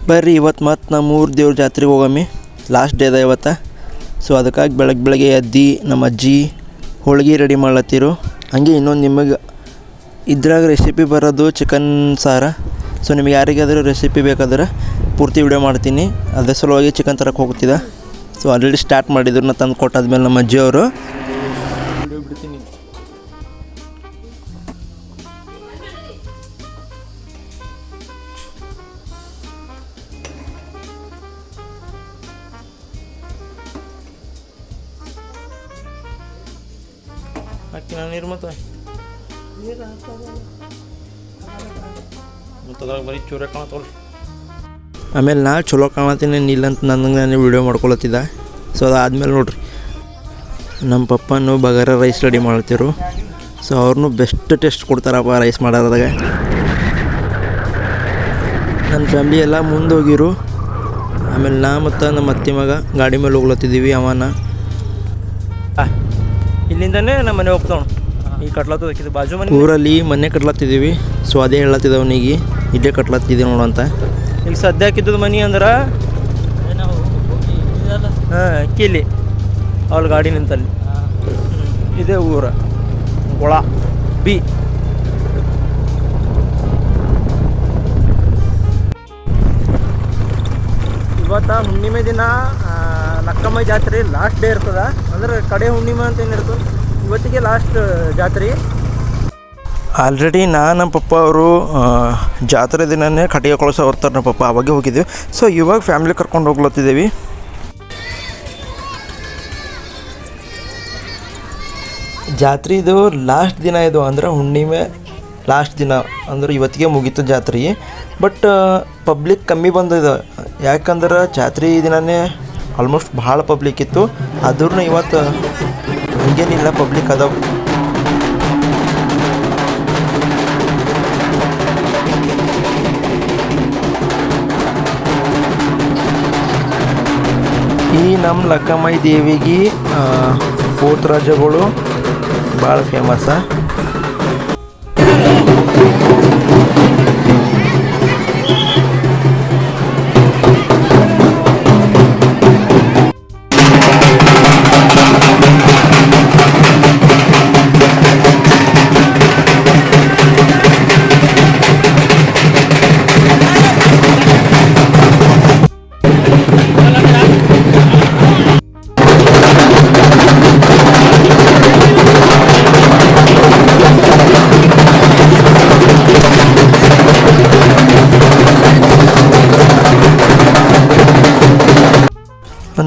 ಬರ್ರಿ ಇವತ್ತು ಮತ್ತು ನಮ್ಮ ಊರು ದೇವ್ರ ಜಾತ್ರೆಗೆ ಹೋಗಮ್ಮಿ. ಲಾಸ್ಟ್ ಡೇ ಅದ ಇವತ್ತು. ಸೊ ಅದಕ್ಕಾಗಿ ಬೆಳಗ್ಗೆ ಎದ್ದು ನಮ್ಮ ಅಜ್ಜಿ ಹೋಳ್ಗೆ ರೆಡಿ ಮಾಡ್ಲತ್ತಿರು. ಹಂಗೆ ಇನ್ನೊಂದು ನಿಮಗೆ ಇದ್ರಾಗ ರೆಸಿಪಿ ಬರೋದು ಚಿಕನ್ ಸಾರ. ಸೊ ನಿಮಗೆ ಯಾರಿಗಾದರೂ ರೆಸಿಪಿ ಬೇಕಾದ್ರೆ ಪೂರ್ತಿ ವಿಡಿಯೋ ಮಾಡ್ತೀನಿ. ಅದೇ ಸಲುವಾಗಿ ಚಿಕನ್ ತರಕ್ಕೆ ಹೋಗ್ತಿದ್ದ. ಸೊ ಆಲ್ರೆಡಿ ಸ್ಟಾರ್ಟ್ ಮಾಡಿದ್ರು. ನಾ ತಂದು ಕೊಟ್ಟಾದ್ಮೇಲೆ ನಮ್ಮ ಅಜ್ಜಿಯವರು ವಿಡಿಯೋ ಬಿಡ್ತೀನಿ. ಹಾಕಿನ ನೀರು ಮತ್ತು ಬರೀ ಚೂರ ಕಾಣತ್ತವ್ರಿ. ಆಮೇಲೆ ನಾ ಚಲೋ ಕಾಣತ್ತೀನಿ ಇಲ್ಲ ಅಂತ ನನಗೆ ನಾನು ವೀಡಿಯೋ ಮಾಡ್ಕೊಳತ್ತಿದ್ದ. ಸೊ ಅದಾದಮೇಲೆ ನೋಡ್ರಿ ನಮ್ಮ ಪಪ್ಪನೂ ಬಗಾರ ರೈಸ್ ರೆಡಿ ಮಾಡ್ತಿರು. ಸೊ ಅವ್ರನ್ನೂ ಬೆಸ್ಟ್ ಟೇಸ್ಟ್ ಕೊಡ್ತಾರಪ್ಪ ರೈಸ್ ಮಾಡೋದಾಗ. ನನ್ನ ಫ್ಯಾಮ್ಲಿ ಎಲ್ಲ ಮುಂದೆ ಹೋಗಿರು. ಆಮೇಲೆ ನಾ ಮತ್ತು ನಮ್ಮ ಅತ್ತೆ ಮಗ ಗಾಡಿ ಮೇಲೆ ಹೋಗ್ಲತ್ತಿದ್ದೀವಿ. ಅವನ ಇಲ್ಲಿಂದನೇ ನಮ್ಮ ಮನೆ ಹೋಗ್ತಾವ. ಈಗ ಕಟ್ಲತ್ತದ ಬಾಜು ಮನೆ ಊರಲ್ಲಿ ಮನೆ ಕಟ್ಲತ್ತಿದ್ದೀವಿ. ಸೊ ಅದೇ ಹೇಳತ್ತಿದ್ದವನಿಗೆ ಇಲ್ಲೇ ಕಟ್ಲತ್ತಿದ್ದೀವಿ ನೋಡು ಅಂತ. ಈಗ ಸದ್ಯ ಹಾಕಿದ್ದದ ಮನೆ ಅಂದ್ರೆ ಕಿಲ್ಲಿ ಅವ್ರ ಗಾಡಿ ನಿಂತಲ್ಲಿ ಇದೇ ಊರ ಒಳ ಬಿ. ಇವತ್ತು ಹುಣ್ಣಿಮೆ ದಿನ ಲಕ್ಕಮ್ಮ ಜಾತ್ರೆ ಲಾಸ್ಟ್ ಡೇ ಇರ್ತದ. ಅಂದ್ರೆ ಕಡೆ ಹುಣ್ಣಿಮೆ ಅಂತ ಏನಿರ್ತದೆ, ಇವತ್ತಿಗೆ ಲಾಸ್ಟ್ ಜಾತ್ರೆ. ಆಲ್ರೆಡಿ ನಮ್ಮ ಪಪ್ಪ ಅವರು ಜಾತ್ರೆ ದಿನವೇ ಕಟ್ಟಿಗೆ ಕಳಿಸೋ ಹೊರ್ತಾರೆ. ನಮ್ಮ ಪಪ್ಪ ಅವಾಗೆ ಹೋಗಿದ್ದೀವಿ. ಸೊ ಇವಾಗ ಫ್ಯಾಮಿಲಿ ಕರ್ಕೊಂಡು ಹೋಗ್ಲತ್ತಿದ್ದೀವಿ. ಜಾತ್ರೆದು ಲಾಸ್ಟ್ ದಿನ ಇದು ಅಂದ್ರೆ ಹುಣ್ಣಿಮೆ ಲಾಸ್ಟ್ ದಿನ ಅಂದ್ರೆ ಇವತ್ತಿಗೆ ಮುಗೀತು ಜಾತ್ರೆ. ಬಟ್ ಪಬ್ಲಿಕ್ ಕಮ್ಮಿ ಬಂದಿದೆ. ಯಾಕಂದ್ರೆ ಜಾತ್ರೆ ದಿನವೇ ಆಲ್ಮೋಸ್ಟ್ ಭಾಳ ಪಬ್ಲಿಕ್ ಇತ್ತು. ಆದ್ರೂ ಇವತ್ತು ಹಂಗೇನಿಲ್ಲ, ಪಬ್ಲಿಕ್ ಅದಾವ. ಈ ನಮ್ಮ ಲಕ್ಕಮ್ಮೈ ದೇವಿಗೆ ಪೋತರಾಜಗಳು ಭಾಳ ಫೇಮಸ್ಸ.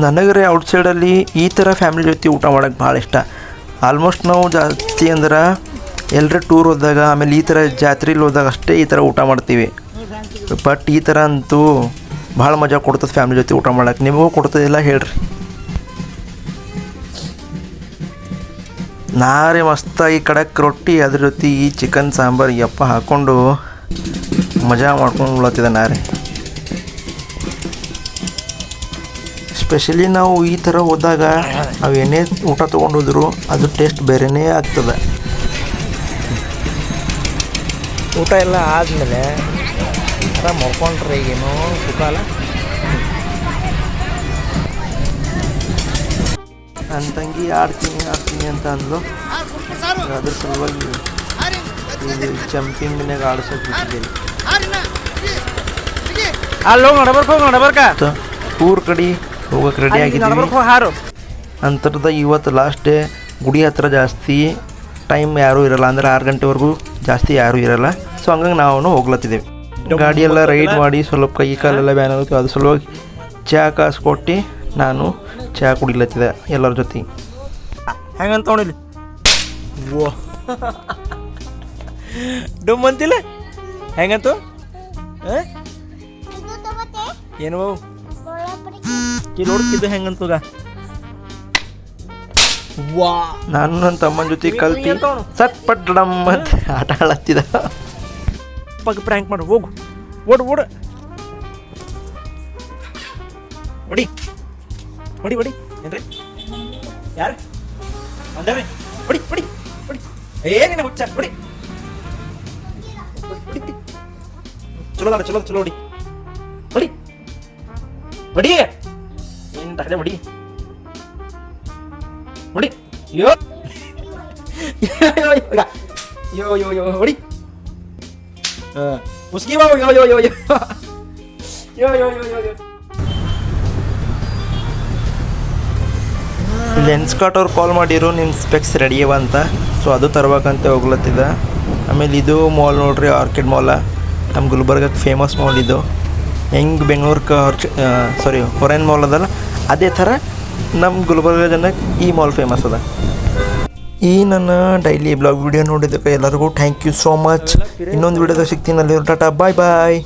ನನಗರೆ ಔಟ್ಸೈಡಲ್ಲಿ ಈ ಥರ ಫ್ಯಾಮಿಲಿ ಜೊತೆ ಊಟ ಮಾಡೋಕ್ಕೆ ಭಾಳ ಇಷ್ಟ. ಆಲ್ಮೋಸ್ಟ್ ನಾವು ಜಾಸ್ತಿ ಅಂದ್ರೆ ಎಲ್ಲರೂ ಟೂರ್ ಹೋದಾಗ ಆಮೇಲೆ ಈ ಥರ ಜಾತ್ರೆಲಿ ಹೋದಾಗ ಅಷ್ಟೇ ಈ ಥರ ಊಟ ಮಾಡ್ತೀವಿ. ಬಟ್ ಈ ಥರ ಅಂತೂ ಭಾಳ ಮಜಾ ಕೊಡ್ತದೆ ಫ್ಯಾಮಿಲಿ ಜೊತೆ ಊಟ ಮಾಡೋಕ್ಕೆ. ನಿಮಗೂ ಕೊಡ್ತದಿಲ್ಲ ಹೇಳ್ರಿ. ನಾರೇ ಮಸ್ತಾಗಿ ಕಡಕ್ ರೊಟ್ಟಿ ಅದ್ರ ಜೊತೆ ಈ ಚಿಕನ್ ಸಾಂಬಾರು ಯಪ್ಪ ಹಾಕ್ಕೊಂಡು ಮಜಾ ಮಾಡ್ಕೊಂಡು ಉಳತ್ತಿದೆ ನಾರೇ. ಸ್ಪೆಷಲಿ ನಾವು ಈ ಥರ ಹೋದಾಗ ನಾವು ಏನೇ ಊಟ ತೊಗೊಂಡೋದ್ರು ಅದು ಟೇಸ್ಟ್ ಬೇರೆಯೇ ಆಗ್ತದೆ. ಊಟ ಎಲ್ಲ ಆದಮೇಲೆ ಆರಾಮ ಮಾಡ್ಕೊಂಡ್ರೆ ಏನೋ ಸುಖ ಅಲ್ಲ. ನನ್ನ ತಂಗಿ ಆಡ್ತೀನಿ ಅಂತ ಅಂದ್ಲು. ಅದ್ರ ಸಲುವಾಗಿ ಇದು ಜಂಪಿಂಗ್ನಾಗ ಆಡ್ಸೋಕೆ ಊರ ಕಡೆ ಹೋಗಕ್ಕೆ ರೆಡಿ ಆಗಿದ್ದೀವಿ. ಅಂತರದ ಇವತ್ತು ಲಾಸ್ಟ್ ಡೇ. ಗುಡಿ ಹತ್ರ ಜಾಸ್ತಿ ಟೈಮ್ ಯಾರೂ ಇರೋಲ್ಲ, ಅಂದ್ರೆ 6 ಗಂಟೆವರೆಗೂ ಜಾಸ್ತಿ ಯಾರೂ ಇರೋಲ್ಲ. ಸೊ ಹಂಗಾಗಿ ನಾವು ಹೋಗ್ಲತ್ತಿದ್ದೇವೆ. ಗಾಡಿಯೆಲ್ಲ ರೈಡ್ ಮಾಡಿ ಸ್ವಲ್ಪ ಕೈ ಕಾಲೆಲ್ಲ ಬ್ಯಾನ್ ಆಗುತ್ತೆ. ಅದ್ರ ಸಲುವಾಗಿ ಚಹಾ ಕಾಸು ಕೊಟ್ಟು ನಾನು ಚಹಾ ಕುಡಿಲತ್ತಿದ್ದೆ ಎಲ್ಲರ ಜೊತೆ. ಹೆಂಗಂತ ತೊಗೊಂಡಿಲ್ಲ ಓ ಡುಮ್ ಅಂತಿಲ್ಲ ಹೆಂಗಂತು ಏನು ನೋಡ್ತಿದ್ದು ಹೆಂಗಂತಗ. ನಾನು ನನ್ನ ತಮ್ಮನ ಜೊತೆ ಕಲ್ತಿ ಸಟ್ ಪಟ್ ಡಮ್ ಅಂತ ಆಟ ಆಡತ್ತಿದ. ಪ್ರ್ಯಾಂಕ್ ಮಾಡು, ಹೋಗು, ಓಡು ಓಡು, ಹೊಡಿ ಹೊಡಿ ಹೊಡಿ. ಏನ್ರಿ ಯಾರು ಅಂದವ್ರಿ? ಹೊಡಿ ಹೊಡಿ ಹೊಡಿ. ಏನೇನು ಹುಚ್ಚ ಹೊಡಿ. ಚಲೋ ಹೊಡಿ ಹೊಡಿ. ಹೊಡಿ ಏನು ತಗಡೆ ಹೊಡಿ ಹೊಡಿ ಯೋ ಯೋ ಯೋ ಯೋ ಹೊಡಿ ಮುಸ್ಕಿ ಬಾವು ಯೋ ಯೋ ಯೋ ಯೋ ಯೋ ಯೋ ಯೋ ಯೋ ಯೋ ಲೆನ್ಸ್ ಕಾರ್ಟ್ ಅವ್ರು ಕಾಲ್ ಮಾಡಿರು ನಿಮ್ಮ ಸ್ಪೆಕ್ಸ್ ರೆಡಿ ಅವ ಅಂತ. ಸೊ ಅದು ತರ್ಬೇಕಂತ ಹೋಗ್ಲತ್ತಿದ್ದ. ಆಮೇಲೆ ಇದು ಮಾಲ್ ನೋಡ್ರಿ, ಆರ್ಕಿಡ್ ಮಾಲ. ನಮ್ಮ ಗುಲ್ಬರ್ಗಕ್ಕೆ ಫೇಮಸ್ ಮಾಲ್ ಇದು. ಹೆಂಗೆ ಬೆಂಗಳೂರಿಗೆ ಹೊರೈನ್ ಮಾಲ್ ಅದಲ್ಲ, ಅದೇ ಥರ ನಮ್ಮ ಗುಲ್ಬರ್ಗ ಜನಕ್ಕೆ ಈ ಮಾಲ್ ಫೇಮಸ್ ಅದ. ಈ ನನ್ನ ಡೈಲಿ ಬ್ಲಾಗ್ ವಿಡಿಯೋ ನೋಡಿದ್ದಕ್ಕೆ ಎಲ್ಲರಿಗೂ ಥ್ಯಾಂಕ್ ಯು ಸೋ ಮಚ್. ಇನ್ನೊಂದು ವಿಡಿಯೋದಾಗ ಸಿಗ್ತೀನಿ. ಅಲ್ಲಿ ಟಾಟಾ, ಬಾಯ್ ಬಾಯ್.